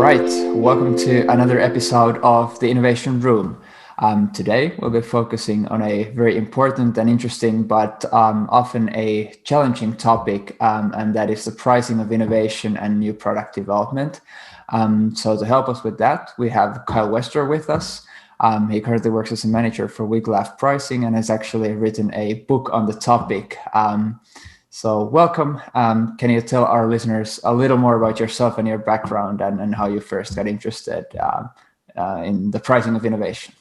right, welcome to another episode of the Innovation Room. Today, we'll be focusing on a very important and interesting, but often a challenging topic, and that is the pricing of innovation and new product development. So to help us with that, we have Kyle Westra with us. He currently works as a manager for Wiglaf Pricing and has actually written a book on the topic. So welcome. Can you tell our listeners a little more about yourself and your background and how you first got interested in the pricing of innovation?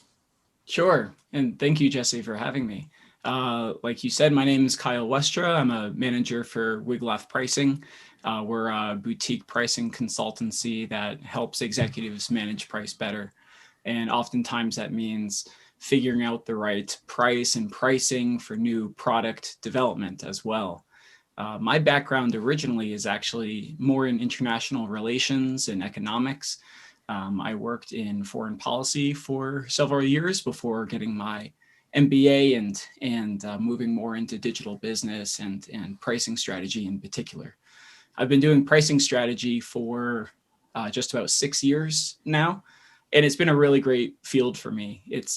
Sure. And thank you, Jesse, for having me. Like you said, my name is Kyle Westra. I'm a manager for Wiglaf Pricing. We're a boutique pricing consultancy that helps executives manage price better. And oftentimes that means figuring out the right price and pricing for new product development as well. My background originally is actually more in international relations and economics. I worked in foreign policy for several years before getting my MBA and moving more into digital business and pricing strategy in particular. I've been doing pricing strategy for just about 6 years now, and it's been a really great field for me. It's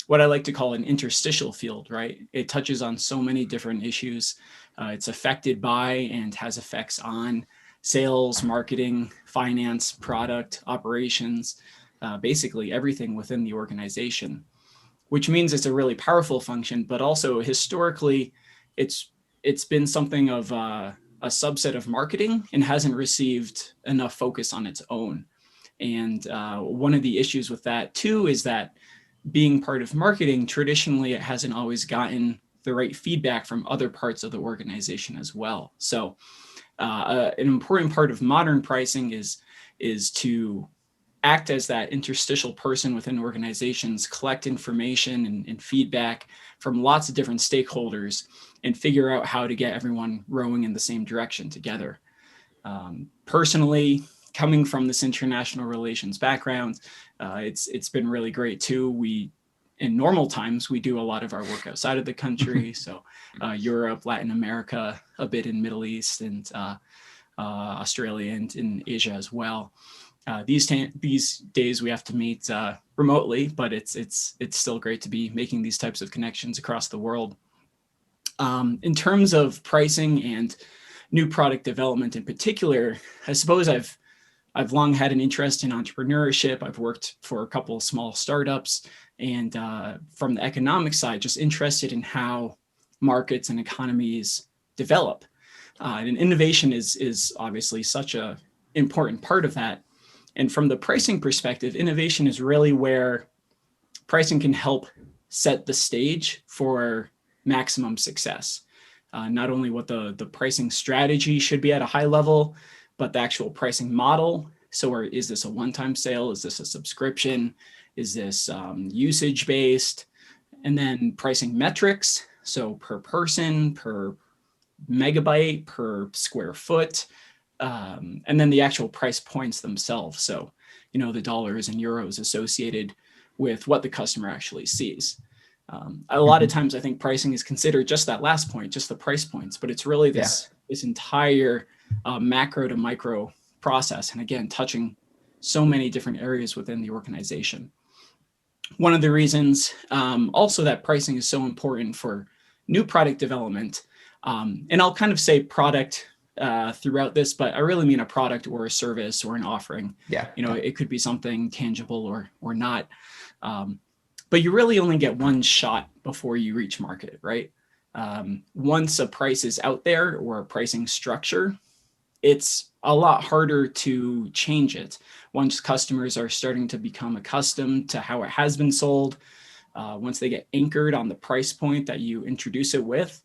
what I like to call an interstitial field, right? It touches on so many different issues. It's affected by and has effects on sales, marketing, finance, product, operations, basically everything within the organization, which means it's a really powerful function, but also historically, it's been something of a subset of marketing and hasn't received enough focus on its own. And one of the issues with that too is that being part of marketing, traditionally, it hasn't always gotten the right feedback from other parts of the organization as well. So an important part of modern pricing is to act as that interstitial person within organizations, collect information and feedback from lots of different stakeholders and figure out how to get everyone rowing in the same direction together. Personally, coming from this international relations background, it's been really great too. In normal times, we do a lot of our work outside of the country. So Europe, Latin America, a bit in Middle East and Australia and in Asia as well. These days we have to meet remotely, but it's still great to be making these types of connections across the world. In terms of pricing and new product development in particular, I suppose I've long had an interest in entrepreneurship. I've worked for a couple of small startups, and from the economic side, just interested in how markets and economies develop. And innovation is obviously such an important part of that. And from the pricing perspective, innovation is really where pricing can help set the stage for maximum success. Not only what the pricing strategy should be at a high level, but the actual pricing model. So is this a one-time sale? Is this a subscription? Is this usage-based? And then pricing metrics. So per person, per megabyte, per square foot, and then the actual price points themselves. So, the dollars and euros associated with what the customer actually sees. A lot of times I think pricing is considered just that last point, just the price points, but it's really this entire macro to micro process. And again, touching so many different areas within the organization. One of the reasons also that pricing is so important for new product development, and I'll kind of say product throughout this, but I really mean a product or a service or an offering. It could be something tangible or not. But you really only get one shot before you reach market, right? Once a price is out there or a pricing structure, it's a lot harder to change it. Once customers are starting to become accustomed to how it has been sold, once they get anchored on the price point that you introduce it with,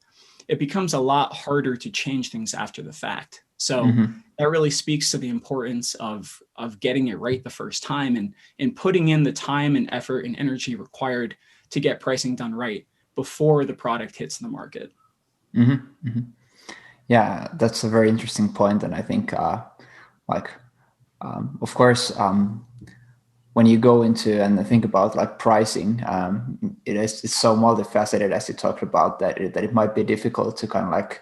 it becomes a lot harder to change things after the fact. So that really speaks to the importance of getting it right the first time and putting in the time and effort and energy required to get pricing done right before the product hits the market. Yeah, that's a very interesting point. And I think, of course, when you go into and think about like pricing, it's so multifaceted, as you talked about, that it might be difficult to kind of like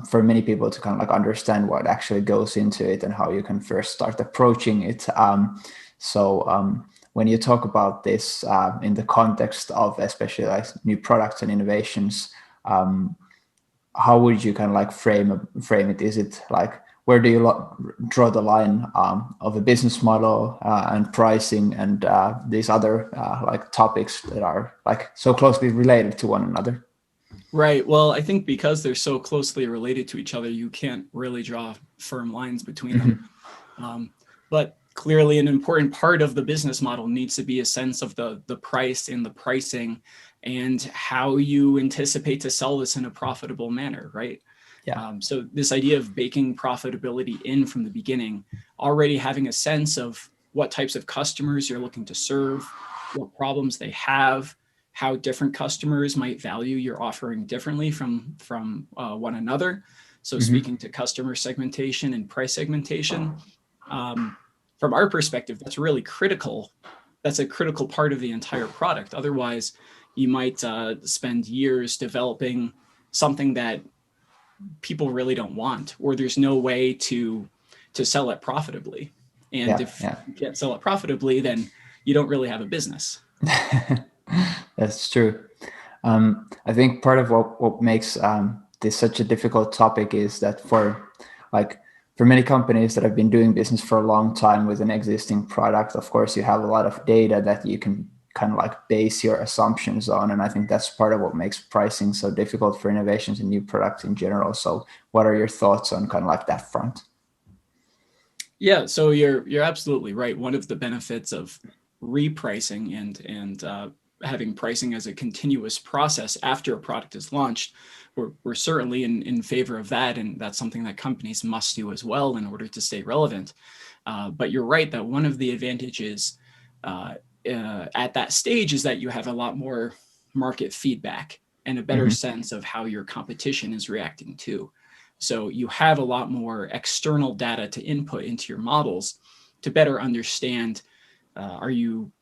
for many people to kind of like understand what actually goes into it and how you can first start approaching it. When you talk about this in the context of especially like new products and innovations, how would you kind of like frame it? Is it like, where do you draw the line of a business model and pricing and these other like topics that are like so closely related to one another? Right. Well, I think because they're so closely related to each other, you can't really draw firm lines between them. But clearly, an important part of the business model needs to be a sense of the price and the pricing and how you anticipate to sell this in a profitable manner, right? Yeah. So this idea of baking profitability in from the beginning, already having a sense of what types of customers you're looking to serve, what problems they have, how different customers might value your offering differently from one another. So speaking to customer segmentation and price segmentation, from our perspective, that's really critical. That's a critical part of the entire product. Otherwise, you might spend years developing something that people really don't want, or there's no way to sell it profitably. And if you can't sell it profitably, then you don't really have a business. That's true. I think part of what makes this such a difficult topic is that for many companies that have been doing business for a long time with an existing product, of course, you have a lot of data that you can kind of like base your assumptions on. And I think that's part of what makes pricing so difficult for innovations and new products in general. So what are your thoughts on kind of like that front? Yeah, so you're absolutely right. One of the benefits of repricing and having pricing as a continuous process after a product is launched, we're certainly in favor of that, and that's something that companies must do as well in order to stay relevant. But you're right that one of the advantages at that stage is that you have a lot more market feedback and a better sense of how your competition is reacting to. So you have a lot more external data to input into your models to better understand, are you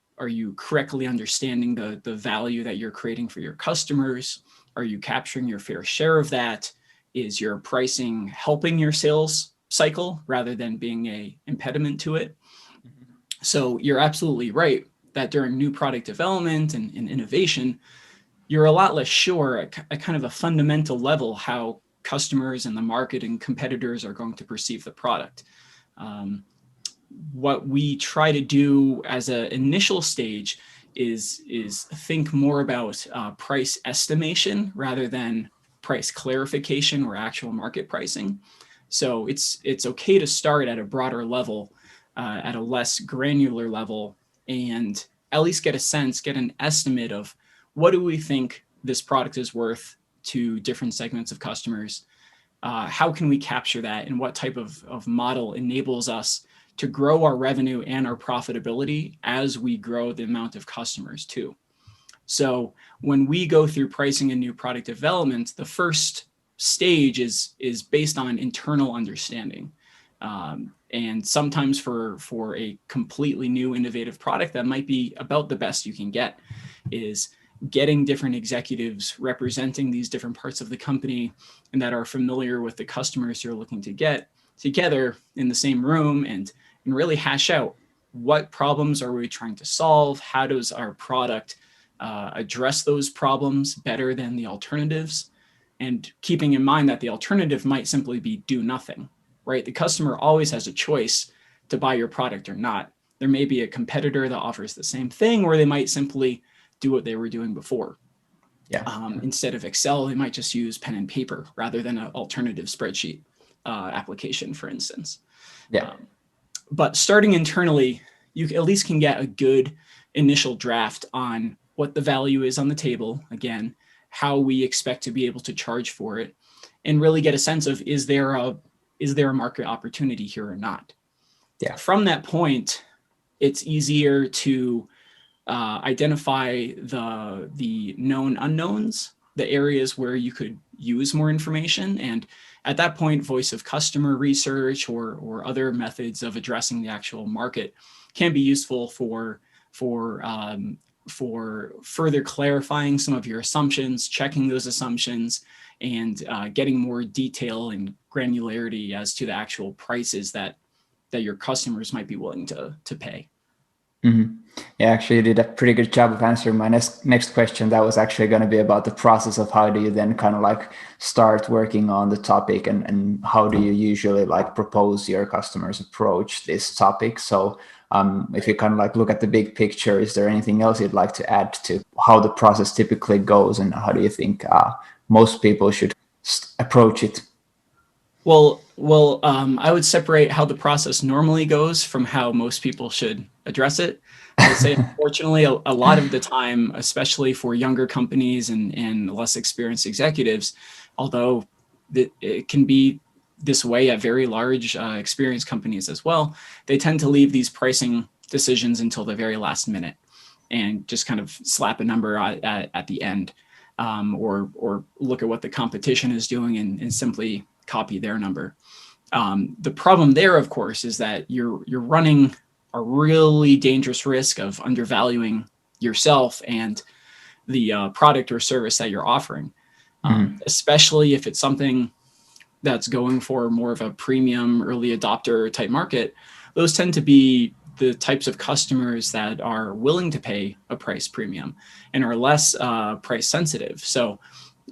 correctly understanding the value that you're creating for your customers? Are you capturing your fair share of that? Is your pricing helping your sales cycle rather than being an impediment to it? So you're absolutely right that during new product development and innovation, you're a lot less sure at kind of a fundamental level how customers and the market and competitors are going to perceive the product. What we try to do as an initial stage is think more about price estimation rather than price clarification or actual market pricing. So it's okay to start at a broader level, at a less granular level, and at least get an estimate of what do we think this product is worth to different segments of customers. How can we capture that, and what type of model enables us to grow our revenue and our profitability as we grow the amount of customers too. So when we go through pricing and new product development, the first stage is based on internal understanding. And sometimes for a completely new innovative product that might be about the best you can get is getting different executives representing these different parts of the company and that are familiar with the customers you're looking to get together in the same room and really hash out what problems are we trying to solve? How does our product address those problems better than the alternatives? And keeping in mind that the alternative might simply be do nothing, right? The customer always has a choice to buy your product or not. There may be a competitor that offers the same thing, or they might simply do what they were doing before. Instead of Excel, they might just use pen and paper rather than an alternative spreadsheet application, for instance. But starting internally, you at least can get a good initial draft on what the value is on the table, again, how we expect to be able to charge for it, and really get a sense of is there a market opportunity here or not. From that point, it's easier to identify the known unknowns, the areas where you could use more information. And at that point, voice of customer research or other methods of addressing the actual market can be useful for for further clarifying some of your assumptions, checking those assumptions, and getting more detail and granularity as to the actual prices that your customers might be willing to pay. Mm-hmm. Yeah, actually, you did a pretty good job of answering my next question. That was actually going to be about the process of how do you then kind of like start working on the topic, and how do you usually like propose your customers approach this topic. So if you kind of like look at the big picture, is there anything else you'd like to add to how the process typically goes, and how do you think most people should approach it? Well, I would separate how the process normally goes from how most people should address it. I would say, unfortunately, a lot of the time, especially for younger companies and less experienced executives, although it can be this way at very large experienced companies as well, they tend to leave these pricing decisions until the very last minute and just kind of slap a number at the end, or look at what the competition is doing and simply copy their number. The problem there, of course, is that you're running a really dangerous risk of undervaluing yourself and the product or service that you're offering, especially if it's something that's going for more of a premium early adopter type market. Those tend to be the types of customers that are willing to pay a price premium and are less price sensitive. So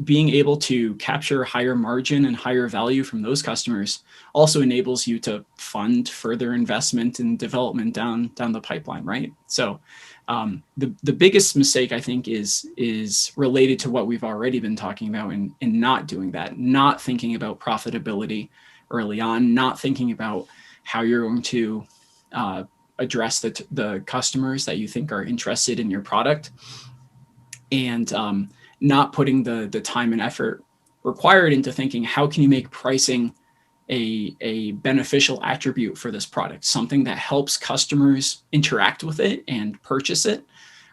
being able to capture higher margin and higher value from those customers also enables you to fund further investment and development down the pipeline, right? So the biggest mistake, I think, is related to what we've already been talking about in not doing that, not thinking about profitability early on, not thinking about how you're going to address the customers that you think are interested in your product, and not putting the time and effort required into thinking, how can you make pricing a beneficial attribute for this product, something that helps customers interact with it and purchase it,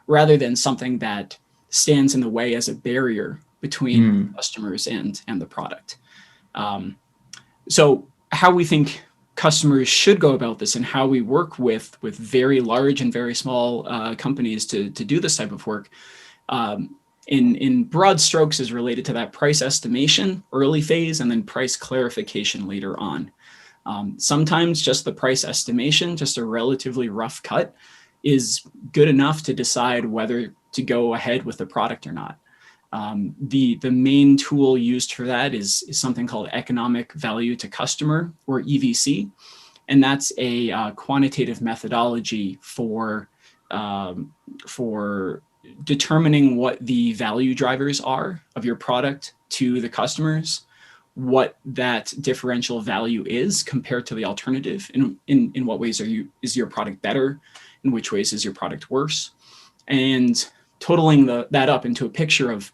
rather than something that stands in the way as a barrier between customers and the product. So how we think customers should go about this, and how we work with very large and very small companies to do this type of work, in broad strokes, is related to that price estimation early phase and then price clarification later on. Sometimes just the price estimation, just a relatively rough cut, is good enough to decide whether to go ahead with the product or not. The main tool used for that is something called economic value to customer, or EVC. And that's a quantitative methodology for determining what the value drivers are of your product to the customers, what that differential value is compared to the alternative, in what ways is your product better, in which ways is your product worse, and totaling that up into a picture of,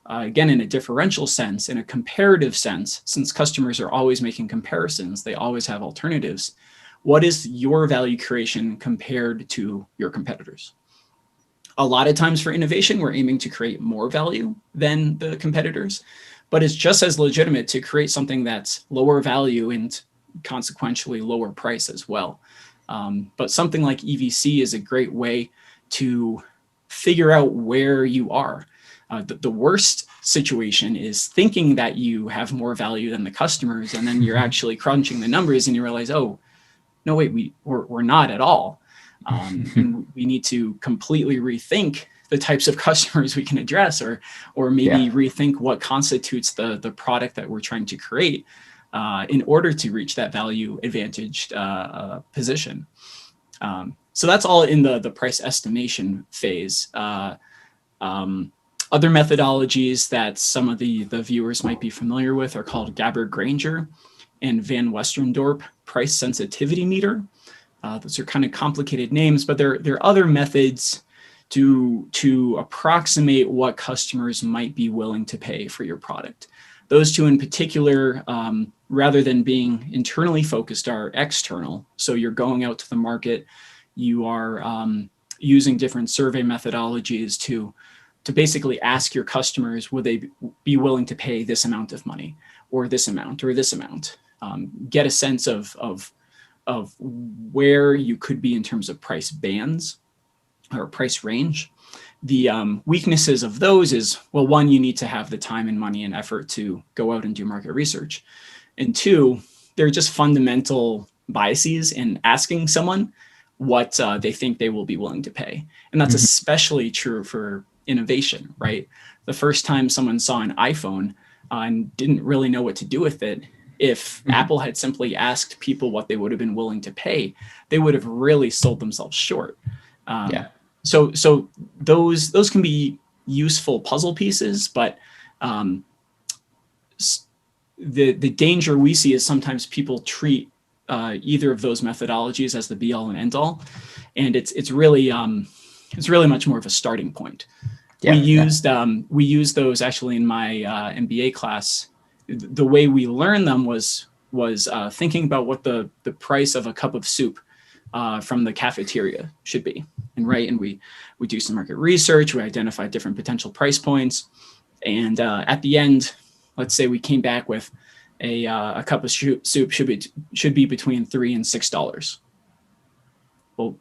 again, in a differential sense, in a comparative sense, since customers are always making comparisons, they always have alternatives. What is your value creation compared to your competitors? A lot of times for innovation, we're aiming to create more value than the competitors, but it's just as legitimate to create something that's lower value and consequentially lower price as well. But something like EVC is a great way to figure out where you are. The worst situation is thinking that you have more value than the customers, and then you're actually crunching the numbers and you realize, oh, no, wait, we're not at all. And we need to completely rethink the types of customers we can address, or maybe rethink what constitutes the product that we're trying to create in order to reach that value advantaged position. So that's all in the price estimation phase. Other methodologies that some of the viewers might be familiar with are called Gabbard-Granger and Van Westendorp price sensitivity meter. Those are kind of complicated names, but there are other methods to approximate what customers might be willing to pay for your product. Those two in particular, rather than being internally focused, are external. So you're going out to the market, you are using different survey methodologies to basically ask your customers, would they be willing to pay this amount of money, or this amount, or this amount? Get a sense of where you could be in terms of price bands or price range, The weaknesses of those is, well, one, you need to have the time and money and effort to go out and do market research. And two, there are just fundamental biases in asking someone what they think they will be willing to pay. And that's especially true for innovation, right? The first time someone saw an iPhone and didn't really know what to do with it, if Apple had simply asked people what they would have been willing to pay, they would have really sold themselves short. So those can be useful puzzle pieces, but the danger we see is sometimes people treat either of those methodologies as the be all and end all, and it's really much more of a starting point. We used those actually in my MBA class. The way we learned them was thinking about what the price of a cup of soup from the cafeteria should be. And we do some market research, we identify different potential price points. And at the end, let's say we came back with a cup of soup should be between $3 and $6. Well,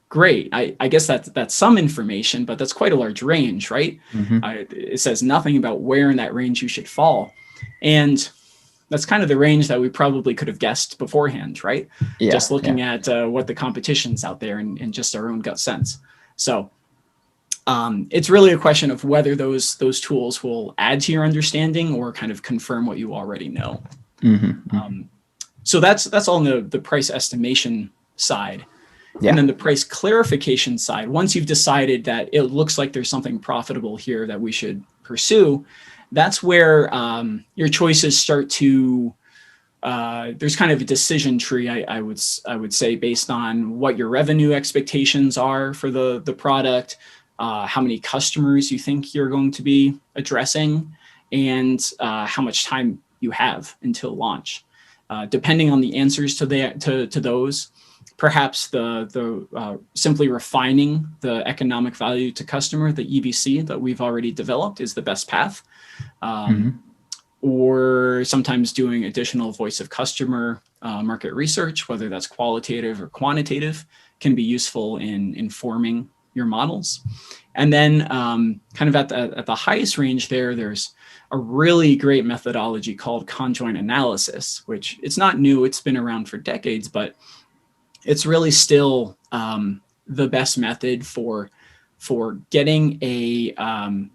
great. I guess that's some information, but that's quite a large range, right? It says nothing about where in that range you should fall. And that's kind of the range that we probably could have guessed beforehand, right? Just looking at what the competition's out there and just our own gut sense. So it's really a question of whether those tools will add to your understanding or kind of confirm what you already know. So that's all on the price estimation side. And then the price clarification side, once you've decided that it looks like there's something profitable here that we should pursue, that's where your choices start to, there's kind of a decision tree, I would say, based on what your revenue expectations are for the product, how many customers you think you're going to be addressing, and how much time you have until launch. Depending on the answers to those, perhaps the simply refining the economic value to customer, the EVC that we've already developed, is the best path. Or sometimes doing additional voice of customer market research, whether that's qualitative or quantitative, can be useful in informing your models. And then kind of at the highest range there's a really great methodology called Conjoint Analysis, which it's not new, it's been around for decades, but it's really still the best method for getting a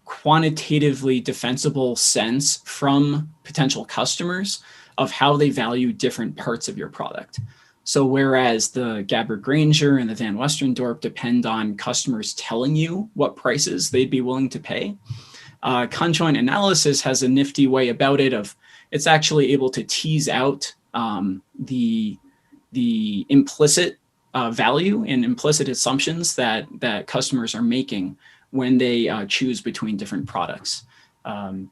quantitatively defensible sense from potential customers of how they value different parts of your product. So whereas the Gabbard Granger and the Van Westendorp depend on customers telling you what prices they'd be willing to pay, Conjoint Analysis has a nifty way about it of it's actually able to tease out the implicit value and implicit assumptions that customers are making when they choose between different products. I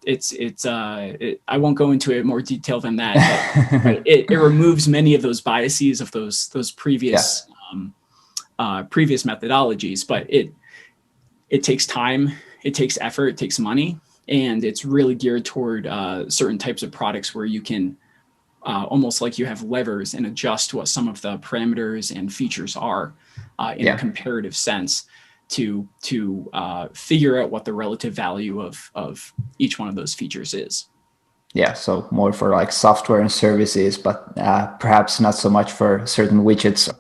won't go into it more detail than that, but it removes many of those biases of those previous previous methodologies. But it takes time, it takes effort, it takes money, and it's really geared toward certain types of products where you can almost like you have levers and adjust what some of the parameters and features are in a comparative sense to figure out what the relative value of each one of those features is. Yeah, so more for like software and services, but perhaps not so much for certain widgets.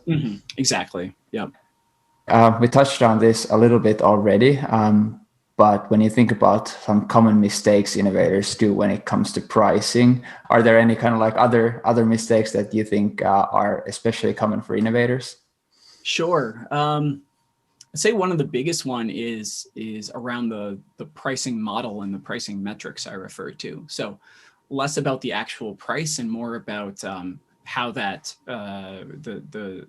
Exactly. Yep. We touched on this a little bit already, but when you think about some common mistakes innovators do when it comes to pricing, are there any kind of like other mistakes that you think are especially common for innovators? Sure. I'd say one of the biggest one is around the pricing model and the pricing metrics I refer to. So less about the actual price and more about how that the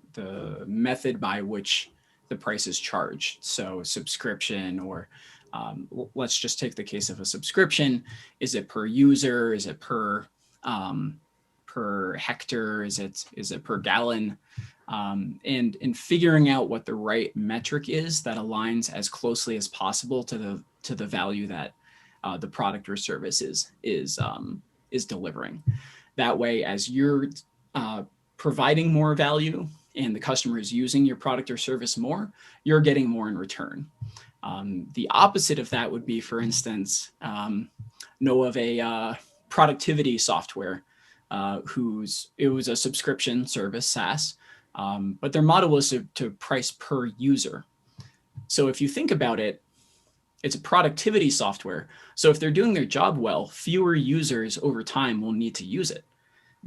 method by which the price is charged. So subscription, or let's just take the case of a subscription. Is it per user? Is it per hectare? Is it per gallon? And figuring out what the right metric is that aligns as closely as possible to the value that the product or service is delivering. That way, as you're providing more value, and the customer is using your product or service more, you're getting more in return. The opposite of that would be, for instance, know of a productivity software it was a subscription service, SaaS, but their model was to price per user. So if you think about it, it's a productivity software. So if they're doing their job well, fewer users over time will need to use it.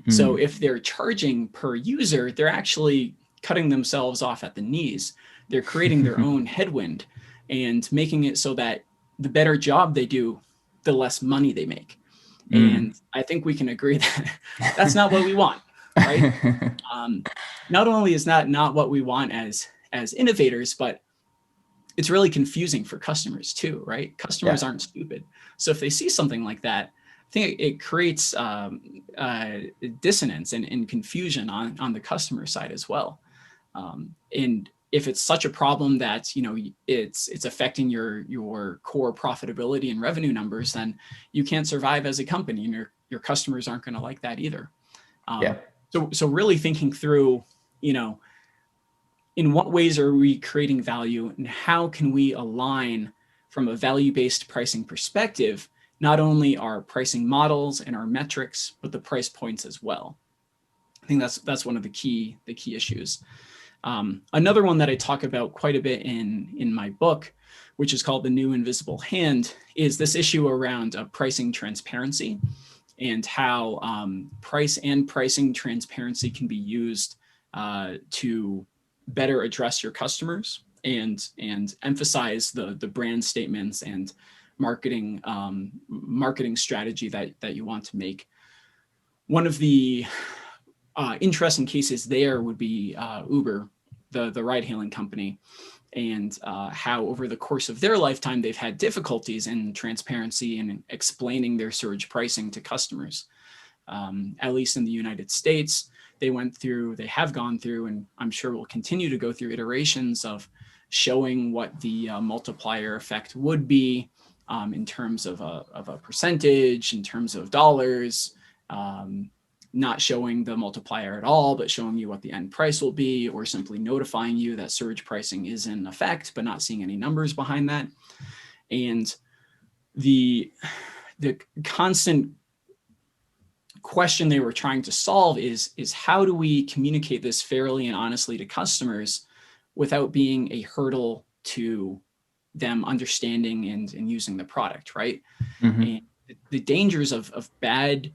So if they're charging per user, they're actually cutting themselves off at the knees. They're creating their own headwind and making it so that the better job they do, the less money they make. And I think we can agree that that's not what we want, right? Not only is that not what we want as innovators, but it's really confusing for customers too, right? Customers aren't stupid. So if they see something like that, I think it creates dissonance and confusion on the customer side as well. And if it's such a problem that, you know, it's affecting your core profitability and revenue numbers, then you can't survive as a company, and your customers aren't going to like that either. So really thinking through, you know, in what ways are we creating value, and how can we align from a value-based pricing perspective, not only our pricing models and our metrics, but the price points as well. I think that's one of the key issues. Another one that I talk about quite a bit in my book, which is called The New Invisible Hand, is this issue around pricing transparency, and how price and pricing transparency can be used to better address your customers and emphasize the brand statements and marketing strategy that you want to make. One of the interesting cases there would be Uber, the ride-hailing company, and how over the course of their lifetime, they've had difficulties in transparency and explaining their surge pricing to customers. At least in the United States, they have gone through, and I'm sure will continue to go through iterations of showing what the multiplier effect would be in terms of a percentage, in terms of dollars, not showing the multiplier at all, but showing you what the end price will be, or simply notifying you that surge pricing is in effect, but not seeing any numbers behind that. And the constant question they were trying to solve is how do we communicate this fairly and honestly to customers without being a hurdle to them understanding and using the product, right? And the dangers of bad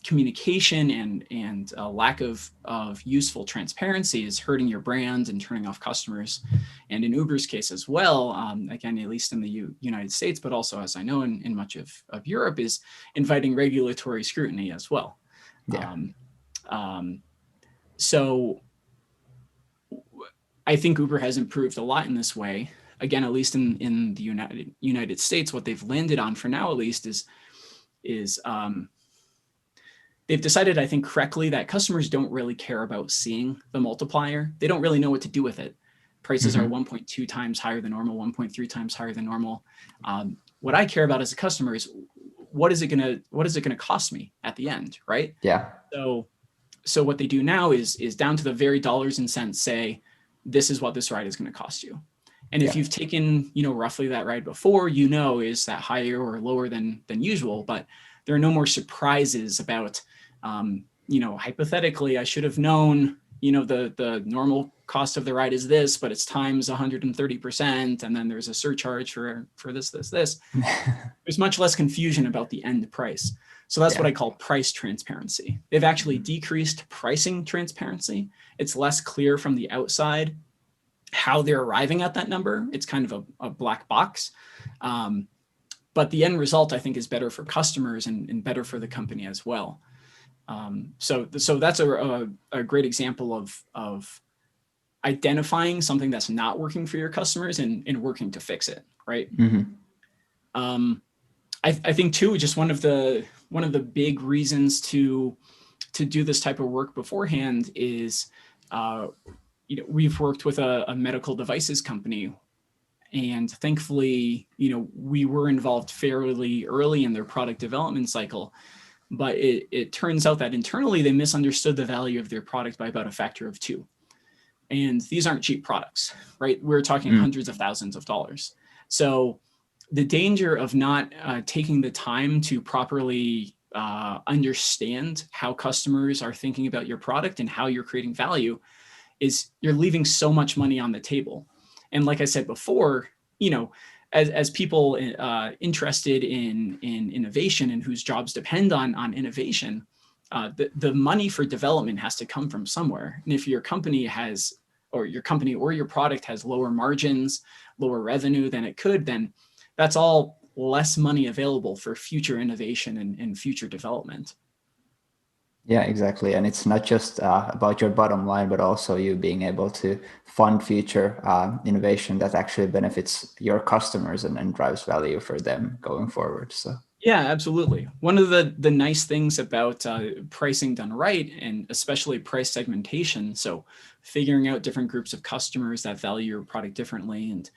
communication and a lack of useful transparency is hurting your brand and turning off customers. And in Uber's case as well, again, at least in the United States, but also, as I know, in much of Europe, is inviting regulatory scrutiny as well. So I think Uber has improved a lot in this way. Again, at least in the United States, what they've landed on for now, at least, is they've decided, I think correctly, that customers don't really care about seeing the multiplier. They don't really know what to do with it. Prices are 1.2 times higher than normal, 1.3 times higher than normal. What I care about as a customer is what is it gonna cost me at the end, right? So what they do now is down to the very dollars and cents say, this is what this ride is going to cost you. And if you've taken, roughly that ride before, is that higher or lower than usual, but there are no more surprises about, hypothetically, I should have known, the normal cost of the ride is this, but it's times 130%. And then there's a surcharge for this. There's much less confusion about the end price. So that's what I call price transparency. They've actually decreased pricing transparency. It's less clear from the outside how they're arriving at that number. It's kind of a black box. But the end result, I think, is better for customers and better for the company as well. So that's a great example of identifying something that's not working for your customers and working to fix it, right? I think too, just one of the big reasons to do this type of work beforehand is, we've worked with a medical devices company, and thankfully, we were involved fairly early in their product development cycle, but it turns out that internally they misunderstood the value of their product by about a factor of 2. And these aren't cheap products, right? We're talking hundreds of thousands of dollars. So the danger of not taking the time to properly understand how customers are thinking about your product and how you're creating value is you're leaving so much money on the table. And like I said before, as people interested in innovation and whose jobs depend on innovation, the money for development has to come from somewhere. And if your company or your product has lower margins, lower revenue than it could, then that's all less money available for future innovation and future development. Yeah, exactly. And it's not just about your bottom line, but also you being able to fund future innovation that actually benefits your customers and drives value for them going forward. So yeah, absolutely. One of the nice things about pricing done right, and especially price segmentation, so figuring out different groups of customers that value your product differently, and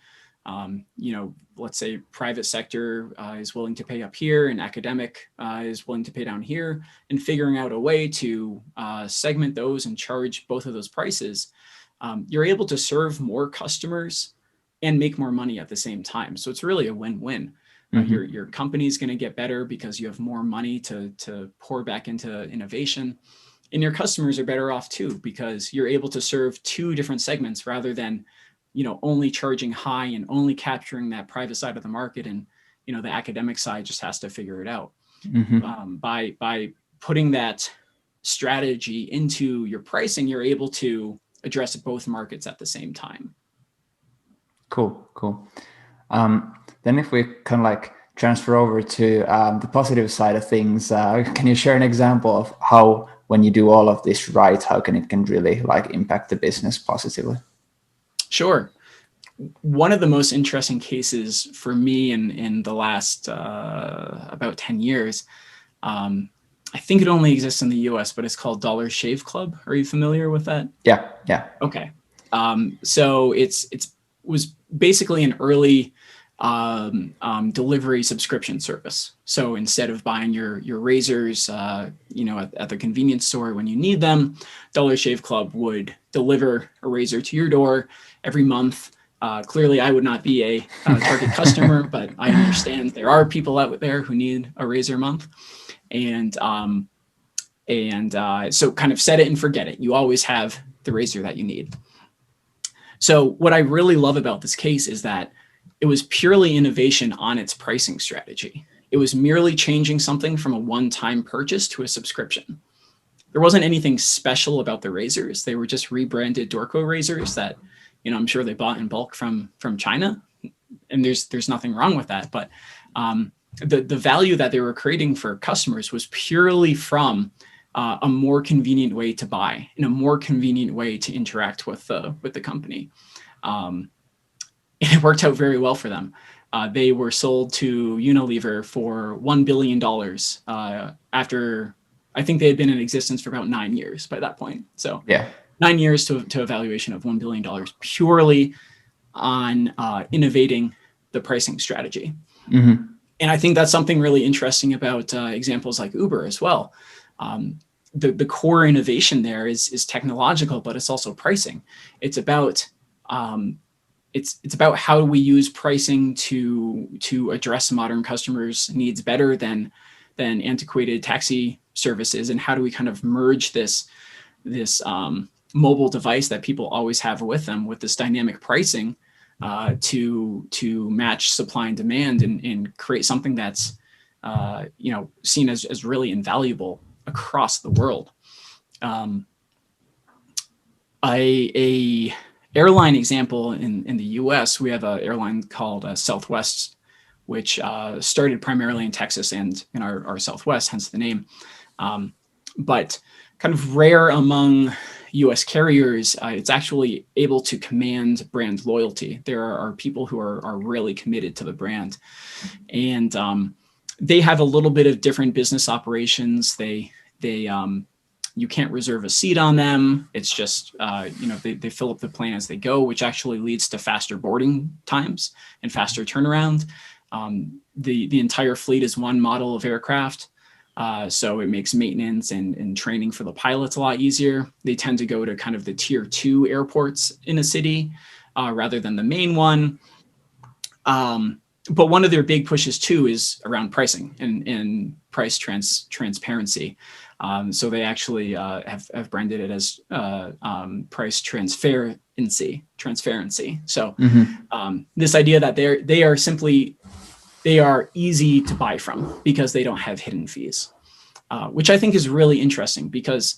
let's say private sector is willing to pay up here and academic is willing to pay down here, and figuring out a way to segment those and charge both of those prices, you're able to serve more customers and make more money at the same time. So it's really a win-win. Your company's going to get better because you have more money to pour back into innovation, and your customers are better off too because you're able to serve two different segments rather than only charging high and only capturing that private side of the market, and the academic side just has to figure it out. By putting that strategy into your pricing, you're able to address both markets at the same time. Cool. Then if we kind of transfer over to the positive side of things, can you share an example of how, when you do all of this right, how it can really impact the business positively? Sure. One of the most interesting cases for me in the last about 10 years, I think it only exists in the US, but it's called Dollar Shave Club. Are you familiar with that? Yeah. Okay. So it was basically an early delivery subscription service. So instead of buying your razors, at the convenience store when you need them, Dollar Shave Club would deliver a razor to your door every month. Clearly, I would not be a target customer, but I understand there are people out there who need a razor a month, and so kind of set it and forget it. You always have the razor that you need. So what I really love about this case is that it was purely innovation on its pricing strategy. It was merely changing something from a one-time purchase to a subscription. There wasn't anything special about the razors. They were just rebranded Dorco razors that, I'm sure they bought in bulk from China, and there's nothing wrong with that. But the value that they were creating for customers was purely from a more convenient way to buy and a more convenient way to interact with the company. It worked out very well for them. They were sold to Unilever for $1 billion after, I think they had been in existence for about 9 years by that point. So yeah, 9 years to a valuation of $1 billion purely on innovating the pricing strategy. And I think that's something really interesting about examples like Uber as well. The core innovation there is technological, but it's also pricing. It's about it's about how we use pricing to address modern customers' needs better than antiquated taxi services, and how do we kind of merge this mobile device that people always have with them with this dynamic pricing to match supply and demand and create something that's seen as really invaluable across the world. A airline example in the US, we have an airline called Southwest, which started primarily in Texas and in our Southwest, hence the name. But kind of rare among US carriers, it's actually able to command brand loyalty. There are people who are really committed to the brand. And they have a little bit of different business operations. You can't reserve a seat on them. It's just, they fill up the plane as they go, which actually leads to faster boarding times and faster turnaround. The entire fleet is one model of aircraft. So it makes maintenance and training for the pilots a lot easier. They tend to go to kind of the tier 2 airports in a city rather than the main one. But one of their big pushes too is around pricing and price transparency. So they actually have branded it as price transparency. So this idea that they are easy to buy from because they don't have hidden fees, which I think is really interesting, because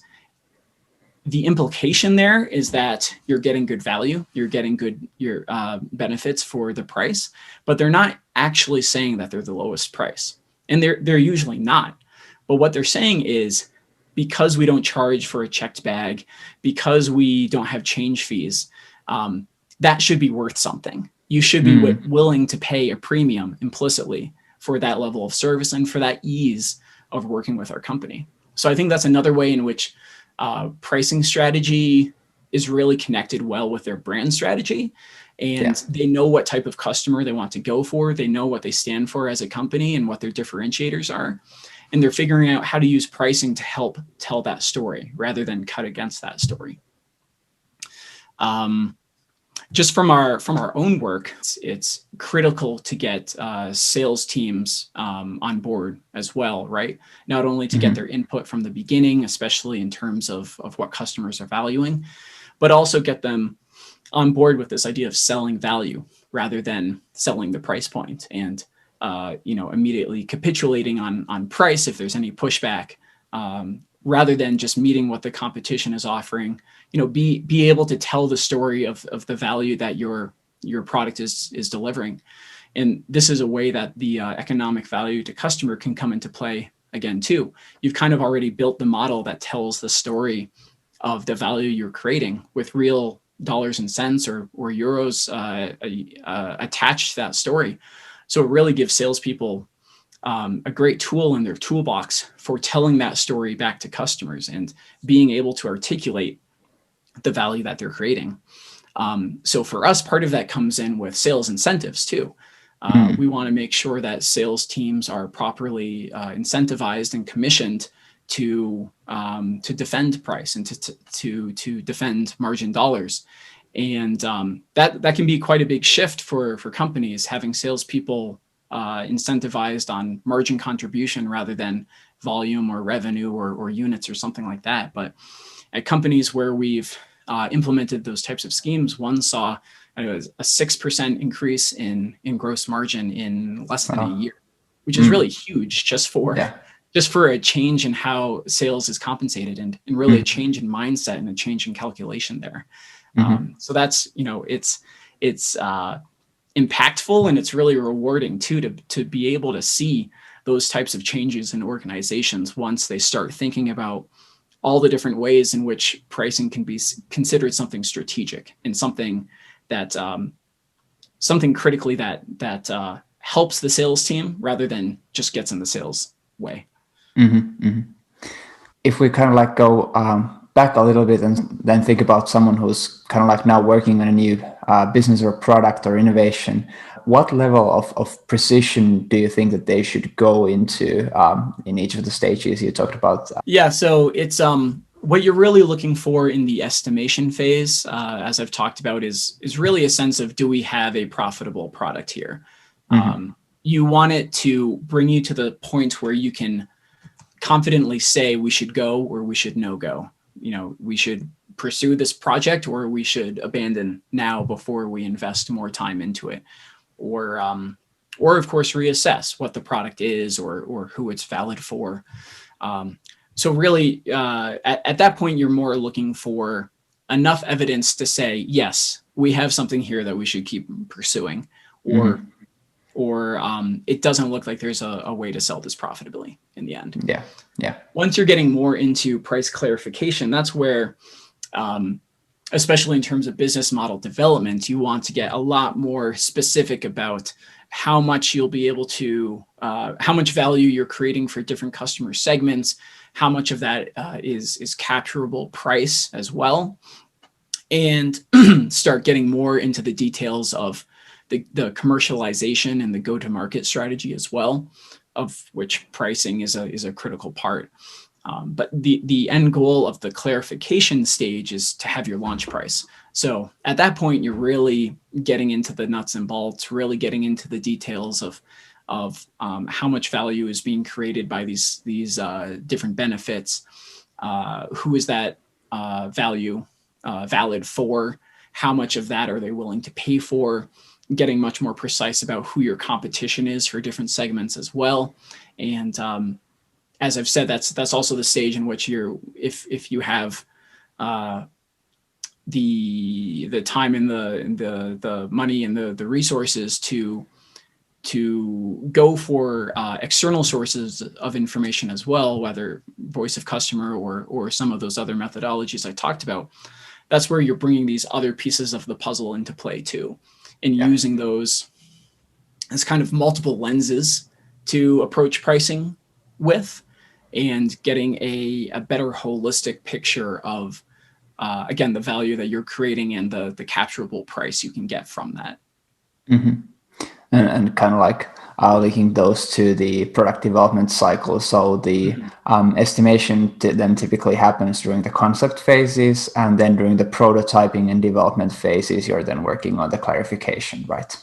the implication there is that you're getting good value, you're getting your benefits for the price, but they're not actually saying that they're the lowest price, and they're usually not. But what they're saying is, because we don't charge for a checked bag, because we don't have change fees, that should be worth something. You should be willing to pay a premium implicitly for that level of service and for that ease of working with our company. So I think that's another way in which pricing strategy is really connected well with their brand strategy, and they know what type of customer they want to go for. They know what they stand for as a company and what their differentiators are. And they're figuring out how to use pricing to help tell that story rather than cut against that story. Just from our own work, it's critical to get sales teams on board as well, right? Not only to get their input from the beginning, especially in terms of what customers are valuing, but also get them on board with this idea of selling value rather than selling the price point, and immediately capitulating on price if there's any pushback, rather than just meeting what the competition is offering. Be able to tell the story of the value that your product is delivering. And this is a way that the economic value to customer can come into play again too. You've kind of already built the model that tells the story of the value you're creating with real dollars and cents or euros attached to that story. So it really gives salespeople a great tool in their toolbox for telling that story back to customers and being able to articulate the value that they're creating. So for us, part of that comes in with sales incentives too. We want to make sure that sales teams are properly incentivized and commissioned to defend price and to defend margin dollars. And that can be quite a big shift for companies, having salespeople incentivized on margin contribution rather than volume or revenue or units or something like that. But at companies where we've implemented those types of schemes, one saw a 6% increase in gross margin in less than a year, which is really huge just for a change in how sales is compensated, and really a change in mindset and a change in calculation there. So that's, it's impactful, and it's really rewarding too to be able to see those types of changes in organizations once they start thinking about all the different ways in which pricing can be considered something strategic and something that something critically that helps the sales team rather than just gets in the sales way. If we kind of like go back a little bit and then think about someone who's kind of like now working on a new business or product or innovation, what level of precision do you think that they should go into in each of the stages you talked about? Yeah, so it's what you're really looking for in the estimation phase, as I've talked about, is really a sense of, do we have a profitable product here? You want it to bring you to the point where you can confidently say we should go or we should no go. We should pursue this project or we should abandon now before we invest more time into it, or of course reassess what the product is or who it's valid for. So really, at that point, you're more looking for enough evidence to say, yes, we have something here that we should keep pursuing, or it doesn't look like there's a way to sell this profitably in the end. Yeah. Once you're getting more into price clarification, that's where, especially in terms of business model development, you want to get a lot more specific about how much you'll be able to, how much value you're creating for different customer segments, how much of that is capturable price as well, and start getting more into the details of the commercialization and the go-to-market strategy as well. of which pricing is a critical part. But the end goal of the clarification stage is to have your launch price. So at that point, you're really getting into the nuts and bolts, really getting into the details of how much value is being created by these different benefits. Who is that value valid for? How much of that are they willing to pay for? Getting much more precise about who your competition is for different segments as well. And as I've said, that's also the stage in which if you have the time and the money and the resources to go for external sources of information as well, whether voice of customer or some of those other methodologies I talked about, that's where you're bringing these other pieces of the puzzle into play too, and using those as kind of multiple lenses to approach pricing with, and getting a better holistic picture of, again, the value that you're creating and the capturable price you can get from that. Mm-hmm. And kind of like linking those to the product development cycle. So the estimation then typically happens during the concept phases, and then during the prototyping and development phases, you're then working on the clarification, right?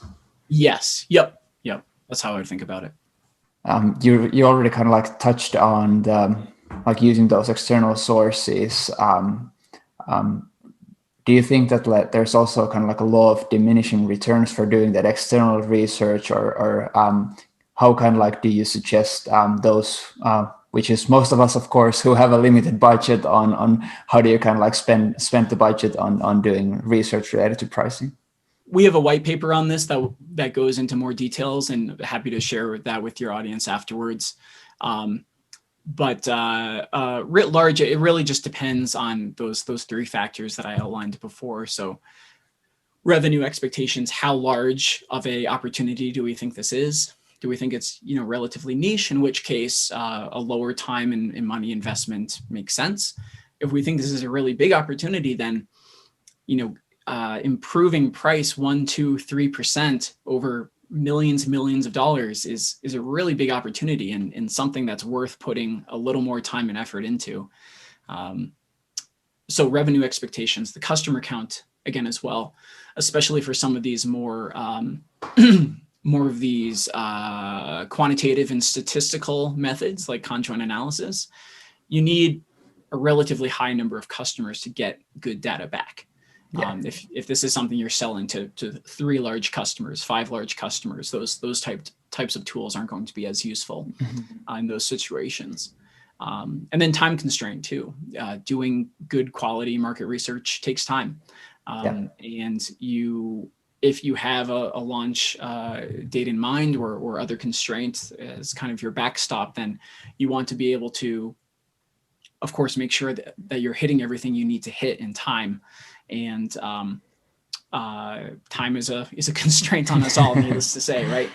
Yes. Yep. That's how I would think about it. You already kind of like touched on like using those external sources. Do you think that there's also kind of like a law of diminishing returns for doing that external research, or how kind of like do you suggest those, which is most of us, of course, who have a limited budget, on how do you kind of like spend the budget on doing research related to pricing? We have a white paper on this that goes into more details, and happy to share that with your audience afterwards. But writ large, it really just depends on those three factors that I outlined before. So revenue expectations, how large of a opportunity do we think this is? Do we think it's relatively niche, in which case a lower time and money investment makes sense? If we think this is a really big opportunity, then improving price 1%, 2%, 3% over millions of dollars is a really big opportunity, and something that's worth putting a little more time and effort into. So revenue expectations, the customer count again as well, especially for some of these more of these quantitative and statistical methods like conjoint analysis. You need a relatively high number of customers to get good data back. Yeah. If this is something you're selling to 3 large customers, 5 large customers, those types of tools aren't going to be as useful in those situations. And then time constraint too. Doing good quality market research takes time. And if you have a launch date in mind or other constraints as kind of your backstop, then you want to be able to, of course, make sure that you're hitting everything you need to hit in time. And time is a constraint on us all, needless to say, right?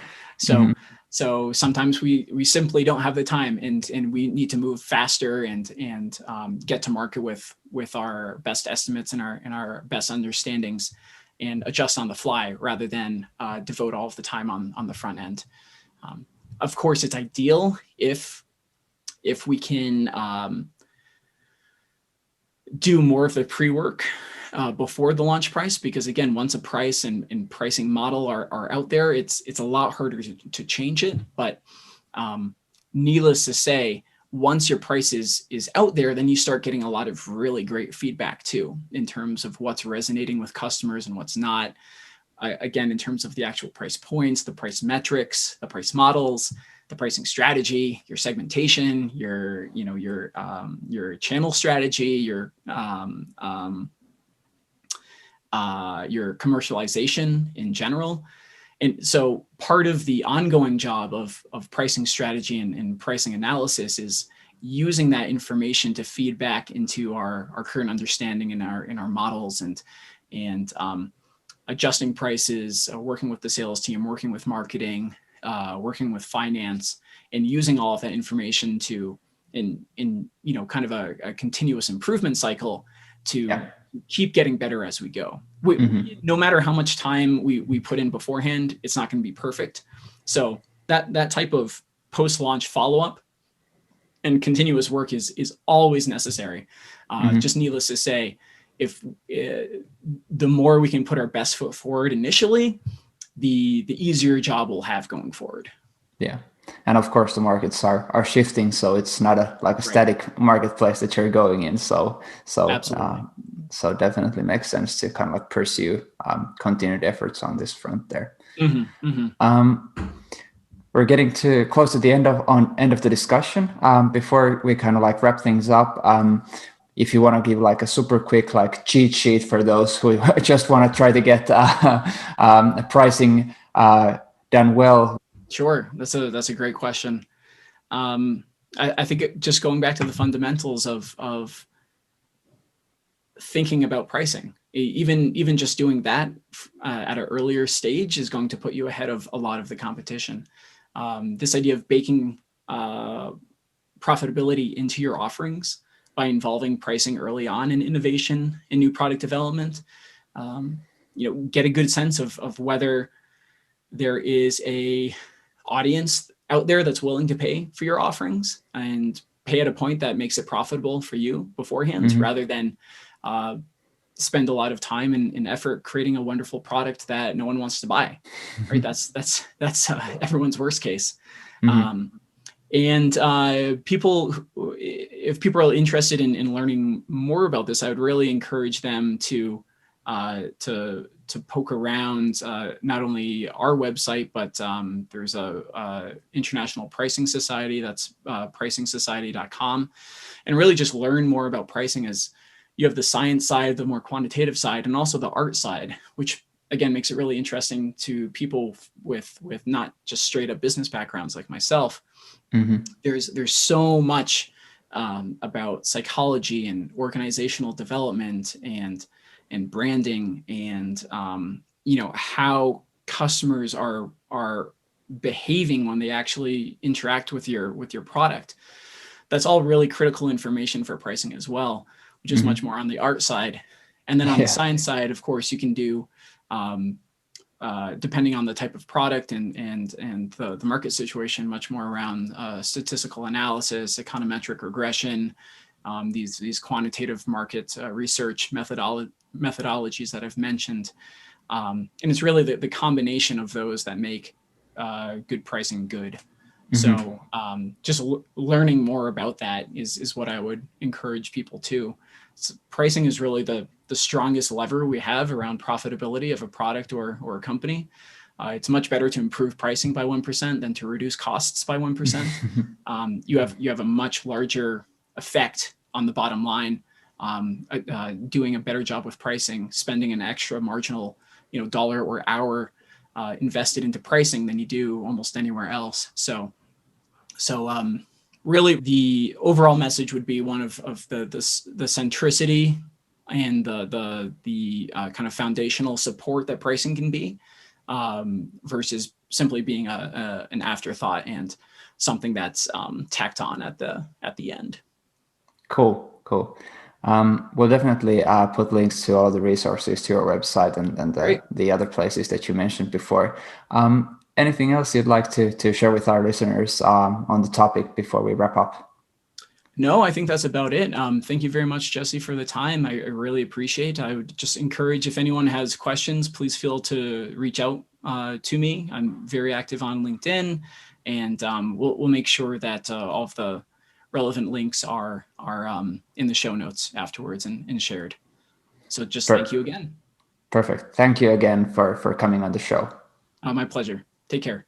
So sometimes we simply don't have the time, and we need to move faster and get to market with our best estimates and our best understandings, and adjust on the fly rather than devote all of the time on the front end. Of course, it's ideal if we can do more of the pre-work before the launch price, because again, once a price and pricing model are out there, it's a lot harder to change it. But needless to say, once your price is out there, then you start getting a lot of really great feedback too, in terms of what's resonating with customers and what's not. Again, in terms of the actual price points, the price metrics, the price models, the pricing strategy, your segmentation, your channel strategy, your commercialization in general. And so part of the ongoing job of pricing strategy and pricing analysis is using that information to feed back into our current understanding in our models, and adjusting prices, working with the sales team, working with marketing, working with finance, and using all of that information to in kind of a continuous improvement cycle to keep getting better as we go. No matter how much time we put in beforehand, it's not going to be perfect. So that type of post-launch follow-up and continuous work is always necessary. Just needless to say, if the more we can put our best foot forward initially, the easier job we'll have going forward. Yeah. And of course the markets are shifting, so it's not a Right. static marketplace that you're going in. So Absolutely. So definitely makes sense to kind of like pursue continued efforts on this front there. We're getting to close to the end of the discussion. Before we kind of like wrap things up, if you want to give like a super quick like cheat sheet for those who just want to try to get pricing done well. Sure, that's a great question. I think just going back to the fundamentals of thinking about pricing, even just doing that at an earlier stage is going to put you ahead of a lot of the competition. This idea of baking profitability into your offerings by involving pricing early on in innovation and new product development, get a good sense of whether there is a audience out there that's willing to pay for your offerings and pay at a point that makes it profitable for you beforehand, rather than spend a lot of time and effort creating a wonderful product that no one wants to buy. Right? That's everyone's worst case. And if people are interested in learning more about this, I would really encourage them to poke around not only our website, but there's a International Pricing Society, that's pricingsociety.com, and really just learn more about pricing. As you have the science side, the more quantitative side, and also the art side, which again makes it really interesting to people with not just straight up business backgrounds like myself. There's so much about psychology and organizational development and branding and how customers are behaving when they actually interact with your product. That's all really critical information for pricing as well, which is much more on the art side. And then on the science side, of course, you can do depending on the type of product and the market situation, much more around statistical analysis, econometric regression, these quantitative market research methodologies that I've mentioned. And it's really the combination of those that make good pricing good. So just learning more about that is what I would encourage people to. So pricing is really the strongest lever we have around profitability of a product or a company. It's much better to improve pricing by 1% than to reduce costs by 1%. You have a much larger effect on the bottom line, doing a better job with pricing, spending an extra marginal dollar or hour invested into pricing than you do almost anywhere else. So really the overall message would be one of the centricity and the kind of foundational support that pricing can be, versus simply being an afterthought and something that's tacked on at the end. Cool. We'll definitely put links to all the resources to your website and the other places that you mentioned before. Anything else you'd like to share with our listeners on the topic before we wrap up? No, I think that's about it. Thank you very much, Jesse, for the time. I really appreciate it. I would just encourage, if anyone has questions, please feel to reach out to me. I'm very active on LinkedIn, and we'll make sure that all of the relevant links are in the show notes afterwards and shared. So just thank you again. Perfect. Thank you again for coming on the show. My pleasure. Take care.